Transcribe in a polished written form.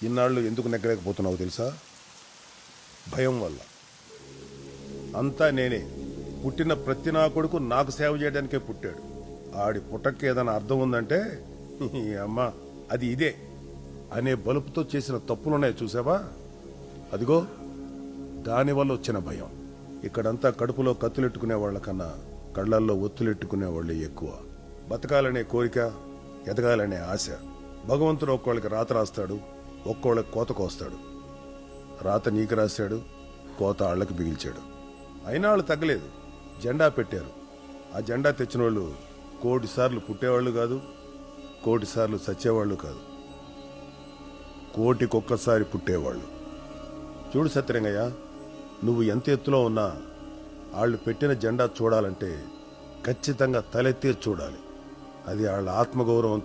ఇన్నాళ్ళు ఎందుకు నెగ్గలేకపోతున్నావు తెలుసా? భయం వల్ల. అంతా నేనే. పుట్టిన ప్రతి నా కొడుకు నాకు సేవ చేయడానికే పుట్టాడు. ఆడి పుట్టకి ఏదైనా అర్థం ఉందంటే ఈ అమ్మ అది ఇదే అనే బలుపుతో చేసిన తప్పులున్నాయి చూసావా? అదిగో దానివల్ల వచ్చిన భయం. ఇక్కడంతా కడుపులో కత్తులెట్టుకునే వాళ్ళకన్నా కళ్ళల్లో ఒత్తులెట్టుకునే వాళ్ళే ఎక్కువ. బతకాలనే కోరిక, ఎదగాలనే ఆశ. భగవంతుడు ఒక్కోళ్ళకి రాత రాస్తాడు, ఒక్కోళ్ళకి కోత కోస్తాడు. రాత నీకు రాశాడు, కోత ఆళ్ళకి బిగిల్చాడు. అయినా వాళ్ళు తగ్గలేదు. జెండా పెట్టారు. ఆ జెండా తెచ్చిన వాళ్ళు 1,000,000 సార్లు పుట్టేవాళ్ళు కాదు, 1,000,000 సార్లు చచ్చేవాళ్ళు కాదు, 1,000,000 పుట్టేవాళ్ళు. చూడు సత్యరంగయ్య, నువ్వు ఎంత ఎత్తులో ఉన్నా వాళ్ళు పెట్టిన జెండా చూడాలంటే ఖచ్చితంగా తలెత్తే చూడాలి. అది వాళ్ళ ఆత్మగౌరవం